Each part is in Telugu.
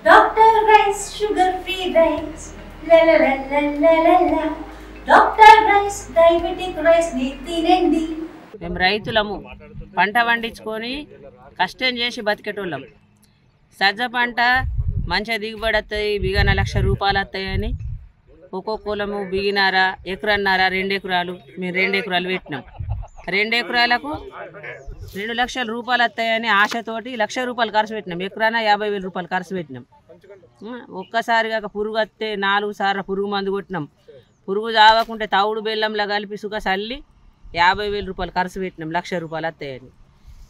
Dr. Rice, sugar-free rice, la la la la la la la. Dr. Rice, diabetic rice ని తినండి. మేము రైతులము పంట పండించుకొని కష్టం చేసి బతికేటోళ్ళం. సజ్జ పంట మంచిగా దిగుబడి వస్తాయి, బిగాన 1,00,000 రూపాయలు వస్తాయని ఒక్కొక్క కులము బిగినారా ఎకరన్నారా 2 ఎకరాలు మేము 2 ఎకరాలు పెట్టినాం. 2 ఎకరాలకు 2,00,000 రూపాయలు వస్తాయని ఆశతోటి 1,00,000 రూపాయలు ఖర్చు పెట్టినాం. ఎకరాన 50,000 రూపాయలు ఖర్చు పెట్టినాం. ఒక్కసారిగా పురుగు వస్తే 4 సార్లు పురుగు మందు కొట్టినాం. పురుగు చావకుంటే తవుడు బెల్లంలో కలిపి సుఖ చల్లి 50,000 రూపాయలు ఖర్చు పెట్టినాం. 1,00,000 రూపాయలు వస్తాయని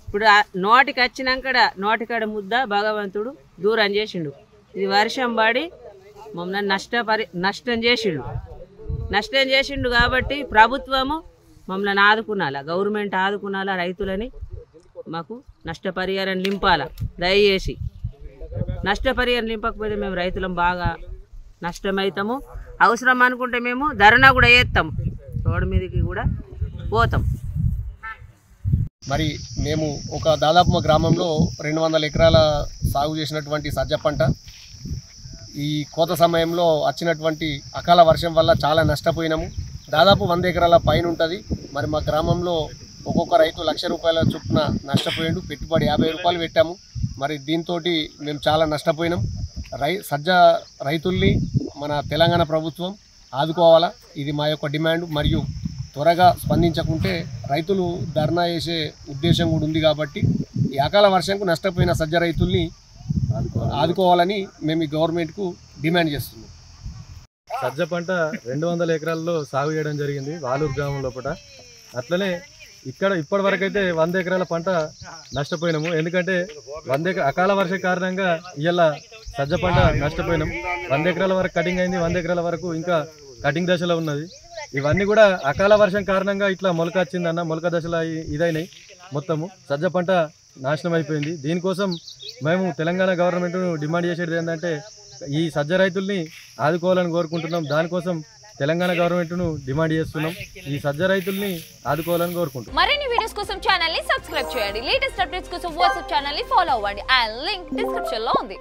ఇప్పుడు నోటికి వచ్చినాక నోటికాడ ముద్ద భగవంతుడు దూరం చేసిండు. ఇది వర్షం పడి మమ్మల్ని నష్టం చేసిండు కాబట్టి ప్రభుత్వము మమ్మల్ని ఆదుకునాలా, గవర్నమెంట్ ఆదుకునాలా, రైతులని మాకు నష్టపరిహారం నింపాలా. దయచేసి నష్టపరిహారం నింపకపోతే మేము రైతులం బాగా నష్టమవుతాము. అవసరం అనుకుంటే మేము ధర్నా కూడా చేస్తాం, రోడ్డు మీదకి కూడా పోతాం. మరి మేము ఒక దాదాపు మా గ్రామంలో 200 ఎకరాల సాగు చేసినటువంటి సజ్జ పంట ఈ కోత సమయంలో వచ్చినటువంటి అకాల వర్షం వల్ల చాలా నష్టపోయినాము. దాదాపు 100 ఎకరాల పైన ఉంటుంది. మరి మా గ్రామంలో ఒక్కొక్క రైతు 1,00,000 రూపాయల చొప్పున నష్టపోయాడు. పెట్టుబడి 50 రూపాయలు పెట్టాము. మరి దీంతో మేము చాలా నష్టపోయినాం. సజ్జ రైతుల్ని మన తెలంగాణ ప్రభుత్వం ఆదుకోవాలా, ఇది మా యొక్క డిమాండ్. మరియు త్వరగా స్పందించకుంటే రైతులు ధర్నా చేసే ఉద్దేశం కూడా ఉంది. కాబట్టి ఈ అకాల వర్షంకు నష్టపోయిన సజ్జ రైతుల్ని ఆదుకోవాలని మేము ఈ గవర్నమెంట్కు డిమాండ్ చేస్తున్నాం. సజ్జ పంట 200 ఎకరాల్లో సాగు చేయడం జరిగింది వాలూరు గ్రామం లోపల. అట్లనే ఇక్కడ ఇప్పటి వరకు అయితే 100 ఎకరాల పంట నష్టపోయినాము. ఎందుకంటే అకాల వర్షం కారణంగా ఇవాళ సజ్జ పంట నష్టపోయినాం. 100 ఎకరాల వరకు కటింగ్ అయింది, 100 ఎకరాల వరకు ఇంకా కటింగ్ దశలో ఉన్నది. ఇవన్నీ కూడా అకాల వర్షం కారణంగా ఇట్లా మొలక వచ్చిందన్న, మొలక దశలో ఇదైనాయి. మొత్తము సజ్జ పంట నాశనం అయిపోయింది. దీనికోసం మేము తెలంగాణ గవర్నమెంట్ను డిమాండ్ చేసేది ఏంటంటే ఈ సజ్జ రైతుల్ని ఆదుకోవాలని కోరుకుంటున్నాం. దానికోసం తెలంగాణ గవర్నమెంట్ను డిమాండ్ చేస్తున్నాం. ఈ సజ్జ రైతుల్ని ఆదుకోవాలని కోరుకుంటున్నాం. మరిన్ని వీడియోస్ కోసం ఛానల్ ని సబ్స్క్రైబ్ చేయండి. లేటెస్ట్ అప్డేట్స్ కోసం వాట్సాప్ ఛానల్ ని ఫాలో అవ్వండి. ఆ లింక్ డిస్క్రిప్షన్ లో ఉంది.